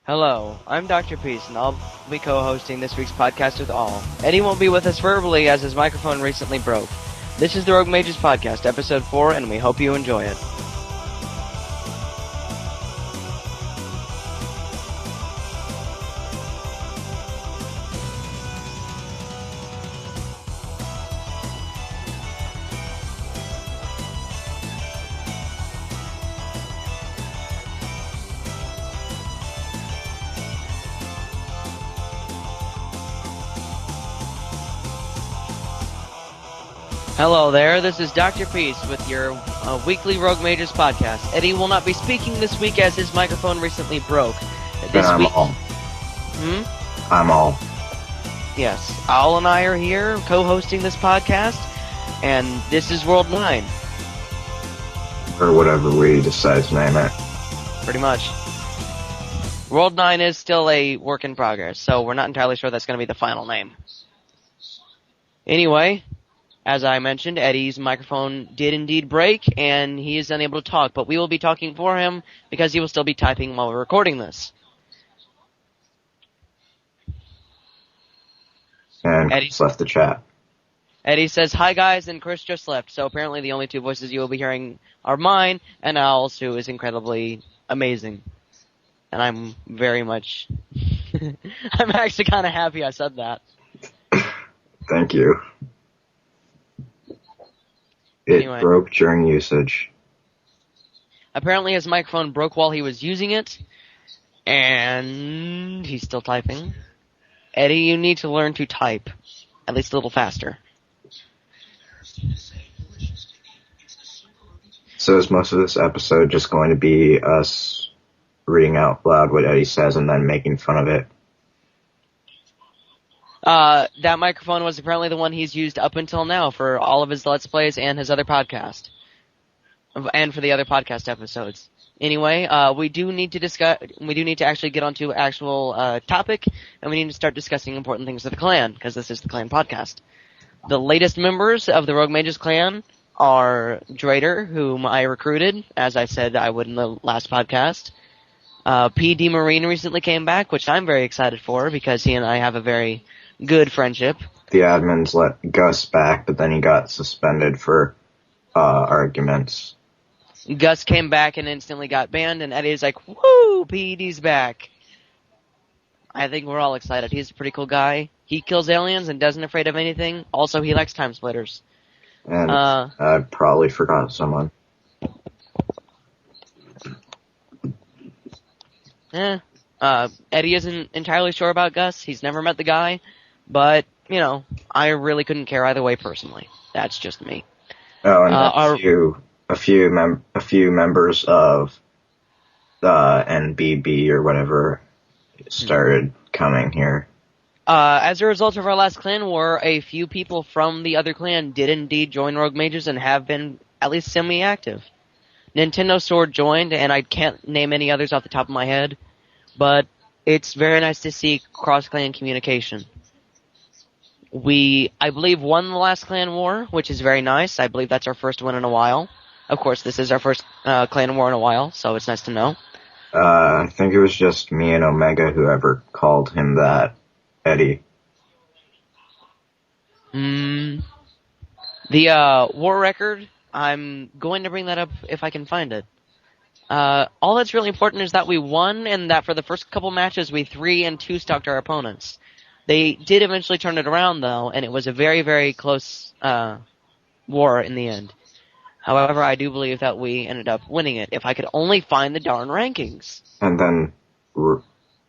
Hello, I'm Dr. Peace, and I'll be co-hosting this week's podcast with all. Eddie won't be with us verbally as his microphone recently broke. This is the Rogue Mages Podcast, Episode 4, and we hope you enjoy it. Hello there, this is Dr. Peace with your weekly Rogue Mages Podcast. Eddie will not be speaking this week as his microphone recently broke. I'm all. Yes, Al and I are here co-hosting this podcast, and this is World 9. Or whatever we decide to name it. Pretty much. World 9 is still a work in progress, so we're not entirely sure that's going to be the final name. Anyway, as I mentioned, Eddie's microphone did indeed break, and he is unable to talk, but we will be talking for him because he will still be typing while we're recording this. And Chris left the chat. Eddie says, "Hi guys," and Chris just left, so apparently the only two voices you will be hearing are mine, and Al's, who is incredibly amazing. And I'm very much... I'm actually kind of happy I said that. Thank you. It broke during usage. Apparently his microphone broke while he was using it, and he's still typing. Eddie, you need to learn to type, at least a little faster. So is most of this episode just going to be us reading out loud what Eddie says and then making fun of it? That microphone was apparently the one he's used up until now for all of his Let's Plays and his other podcast. And for the other podcast episodes. Anyway, we do need to actually get onto actual, topic, and we need to start discussing important things of the clan, because this is the clan podcast. The latest members of the Rogue Mages clan are Drader, whom I recruited, as I said I would in the last podcast. P.D. Marine recently came back, which I'm very excited for, because he and I have a very good friendship. The admins let Gus back, but then he got suspended for arguments. Gus came back and instantly got banned, and Eddie's like, "Woo, PED's back." I think we're all excited. He's a pretty cool guy. He kills aliens and doesn't afraid of anything. Also, he likes time splitters. And I probably forgot someone. Eddie isn't entirely sure about Gus. He's never met the guy. But, I really couldn't care either way personally. That's just me. Oh, and a few members of the NBB or whatever started coming here. As a result of our last clan war, a few people from the other clan did indeed join Rogue Mages and have been at least semi-active. Nintendo Sword joined, and I can't name any others off the top of my head, but it's very nice to see cross-clan communication. We, I believe, won the last clan war, which is very nice. I believe that's our first win in a while. Of course, this is our first clan war in a while, so it's nice to know. I think it was just me and Omega who ever called him that, Eddie. The war record, I'm going to bring that up if I can find it. All that's really important is that we won, and that for the first couple matches we 3-2 stalked our opponents. They did eventually turn it around, though, and it was a very, very close war in the end. However, I do believe that we ended up winning it, if I could only find the darn rankings. And then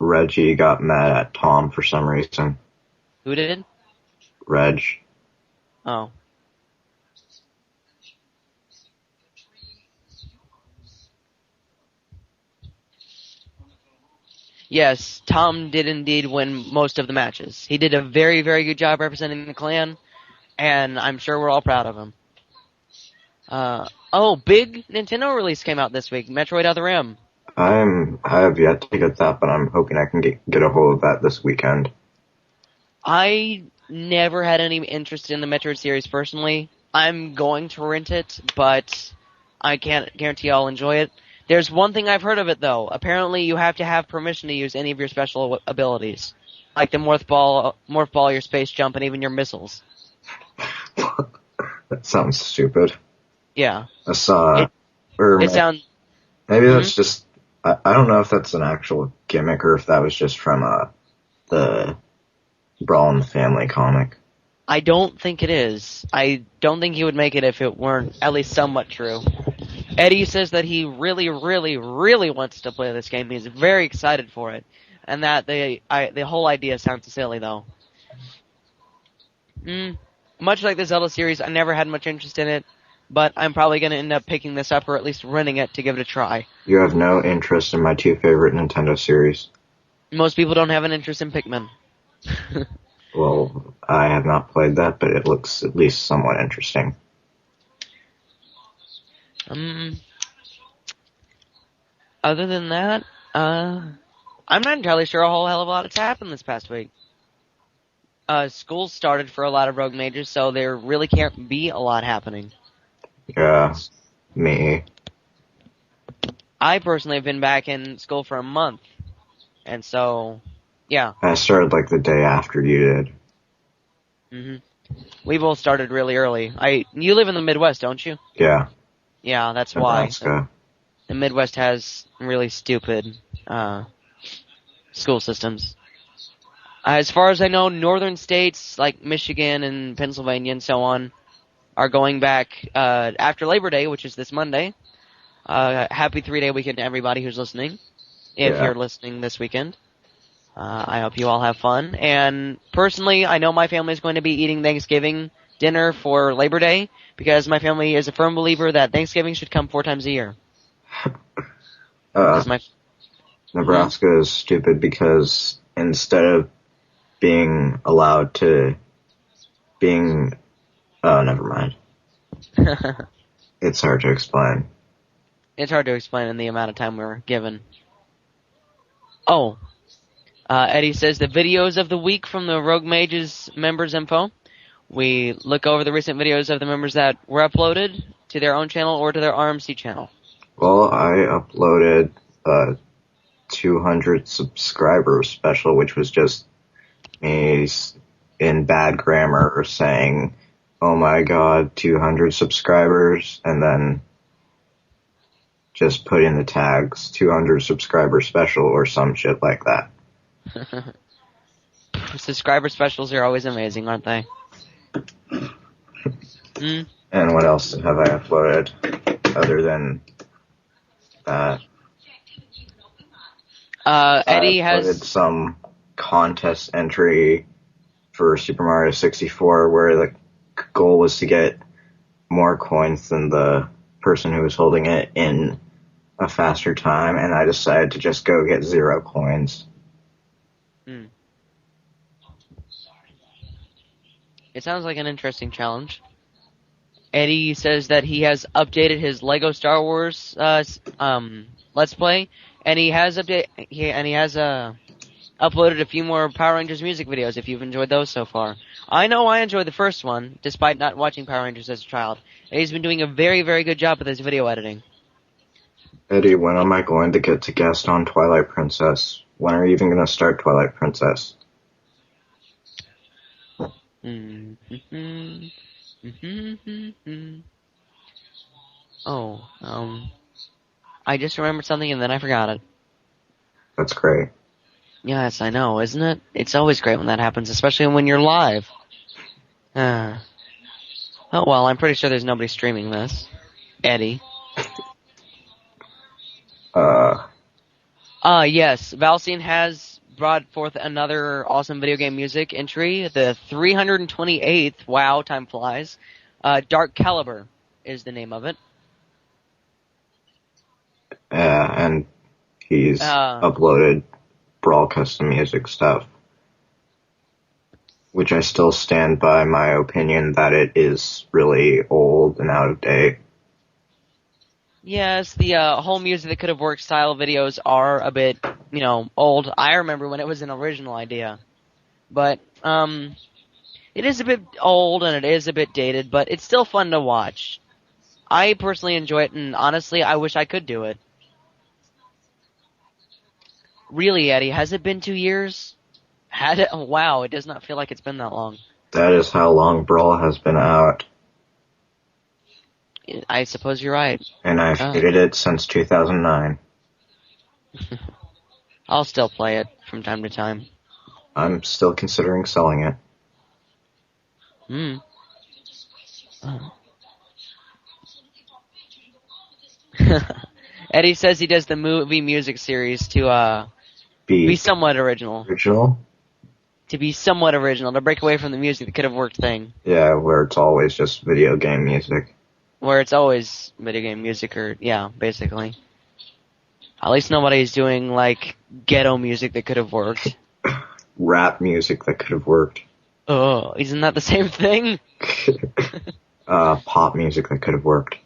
Reggie got mad at Tom for some reason. Who did? Reg. Oh. Yes, Tom did indeed win most of the matches. He did a very, very good job representing the clan, and I'm sure we're all proud of him. Big Nintendo release came out this week, Metroid Other M. I have yet to get that, but I'm hoping I can get a hold of that this weekend. I never had any interest in the Metroid series personally. I'm going to rent it, but I can't guarantee I'll enjoy it. There's one thing I've heard of it, though. Apparently, you have to have permission to use any of your special abilities. Like the morph ball, your space jump, and even your missiles. That sounds stupid. Yeah. I saw, It maybe sounds... that's just, I don't know if that's an actual gimmick or if that was just from, the Brawl in the Family comic. I don't think it is. I don't think he would make it if it weren't at least somewhat true. Eddie says that he really, really, really wants to play this game. He's very excited for it. And that the whole idea sounds silly, though. Much like the Zelda series, I never had much interest in it, but I'm probably going to end up picking this up or at least renting it to give it a try. You have no interest in my two favorite Nintendo series. Most people don't have an interest in Pikmin. Well, I have not played that, but it looks at least somewhat interesting. Other than that, I'm not entirely sure a whole hell of a lot has happened this past week. School started for a lot of rogue mages, so there really can't be a lot happening. Yeah, me. I personally have been back in school for a month, and so, yeah. I started like the day after you did. We both started really early. You live in the Midwest, don't you? Yeah. Yeah, that's why. Nebraska. The Midwest has really stupid school systems. As far as I know, northern states like Michigan and Pennsylvania and so on are going back after Labor Day, which is this Monday. Happy 3-day weekend to everybody who's listening, if you're listening this weekend. I hope you all have fun. And personally, I know my family is going to be eating Thanksgiving dinner for Labor Day because my family is a firm believer that Thanksgiving should come 4 times a year. Nebraska is stupid because instead of being allowed to never mind. It's hard to explain. It's hard to explain in the amount of time we're given. Oh. Eddie says the videos of the week from the Rogue Mages members info. We look over the recent videos of the members that were uploaded to their own channel or to their RMC channel. Well, I uploaded a 200 subscriber special, which was just me in bad grammar saying, oh my god, 200 subscribers, and then just put in the tags 200 subscriber special or some shit like that. Subscriber specials are always amazing, aren't they? And what else have I uploaded other than that? Eddie I has uploaded some contest entry for Super Mario 64 where the goal was to get more coins than the person who was holding it in a faster time, and I decided to just go get 0 coins. It sounds like an interesting challenge. Eddie says that he has updated his Lego Star Wars Let's Play, and he has uploaded a few more Power Rangers music videos. If you've enjoyed those so far, I know I enjoyed the first one, despite not watching Power Rangers as a child. And he's been doing a very, very good job with his video editing. Eddie, when am I going to get to guest on Twilight Princess? When are you even going to start Twilight Princess? I just remembered something and then I forgot it. That's great. Yes, I know, isn't it? It's always great when that happens, especially when you're live. Oh well, I'm pretty sure there's nobody streaming this. Eddie. Yes, Valcine has brought forth another awesome video game music entry, the 328th, wow, time flies. Dark Caliber is the name of it. And he's uploaded Brawl custom music stuff, which I still stand by my opinion that it is really old and out of date. Yes, the whole music that could have worked style videos are a bit, old. I remember when it was an original idea. But, it is a bit old and it is a bit dated, but it's still fun to watch. I personally enjoy it, and honestly, I wish I could do it. Really, Eddie, has it been 2 years? Had it? Oh, wow, it does not feel like it's been that long. That is how long Brawl has been out. I suppose you're right. And I've hated it since 2009. I'll still play it from time to time. I'm still considering selling it. Eddie says he does the movie music series to be somewhat original. To be somewhat original, to break away from the music that could have worked thing. Yeah, where it's always just video game music. Where it's always video game music, or, yeah, basically. At least nobody's doing, like, ghetto music that could have worked. Rap music that could have worked. Oh, isn't that the same thing? Pop music that could have worked.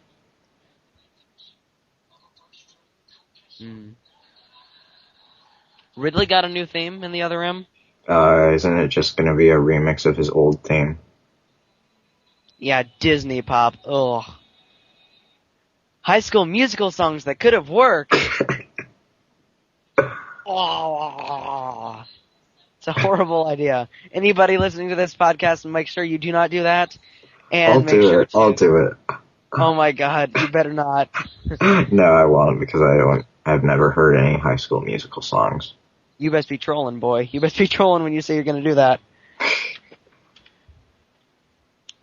Ridley got a new theme in The Other M? Isn't it just gonna be a remix of his old theme? Yeah, Disney pop. Ugh. High School Musical songs that could have worked. Oh, it's a horrible idea. Anybody listening to this podcast, make sure you do not do that. And I'll do it. Oh my god, you better not. No, I won't, because I've never heard any High School Musical songs. You best be trolling, boy. You best be trolling when you say you're gonna do that.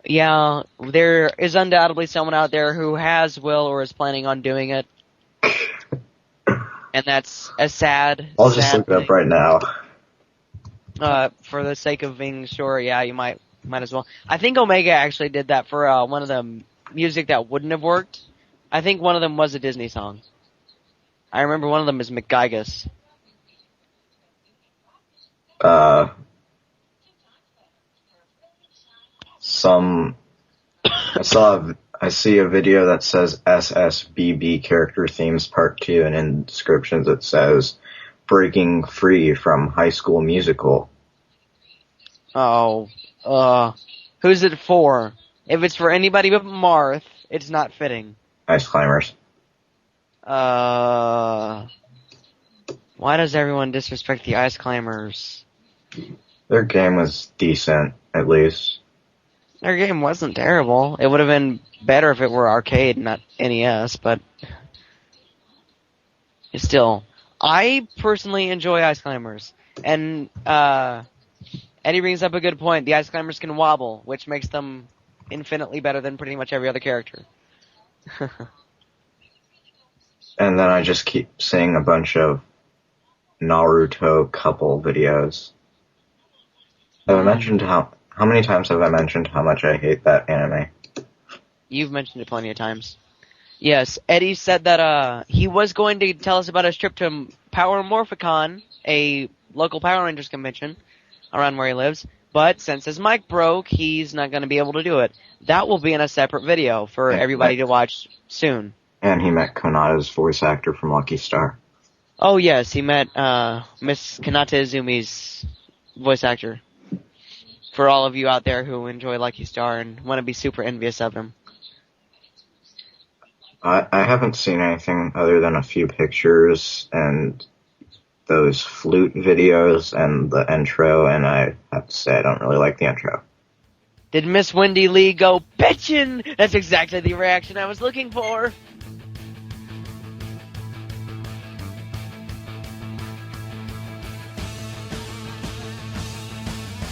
Yeah, there is undoubtedly someone out there who has, will, or is planning on doing it. And that's a sad I'll just look it up right now. For the sake of being sure, yeah, you might as well. I think Omega actually did that for one of the music that wouldn't have worked. I think one of them was a Disney song. I remember one of them is McGigus. I see a video that says SSBB character themes part 2, and in descriptions it says breaking free from High School Musical. Oh, who's it for? If it's for anybody but Marth, it's not fitting. Ice Climbers. Why does everyone disrespect the Ice Climbers? Their game was decent, at least. Their game wasn't terrible. It would have been better if it were arcade, not NES, but still. I personally enjoy Ice Climbers. And Eddie brings up a good point. The Ice Climbers can wobble, which makes them infinitely better than pretty much every other character. And then I just keep seeing a bunch of Naruto couple videos. Have I mentioned how many times have I mentioned how much I hate that anime? You've mentioned it plenty of times. Yes, Eddie said that he was going to tell us about his trip to Power Morphicon, a local Power Rangers convention around where he lives, but since his mic broke, he's not going to be able to do it. That will be in a separate video for everybody to watch soon. And he met Konata's voice actor from Lucky Star. Oh yes, he met Miss Kanata Izumi's voice actor. For all of you out there who enjoy Lucky Star and want to be super envious of him. I haven't seen anything other than a few pictures and those flute videos and the intro, and I have to say I don't really like the intro. Did Miss Wendy Lee go bitchin'? That's exactly the reaction I was looking for.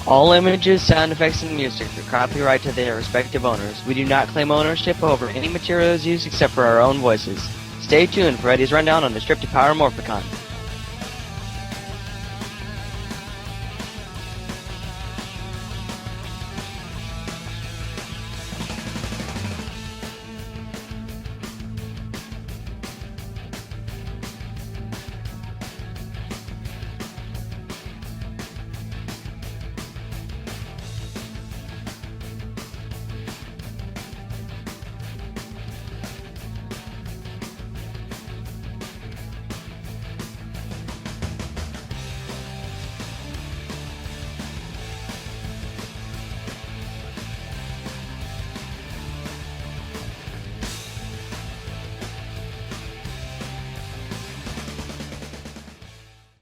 All images, sound effects, and music are copyright to their respective owners. We do not claim ownership over any materials used except for our own voices. Stay tuned for Eddie's rundown on his trip to Power Morphicon.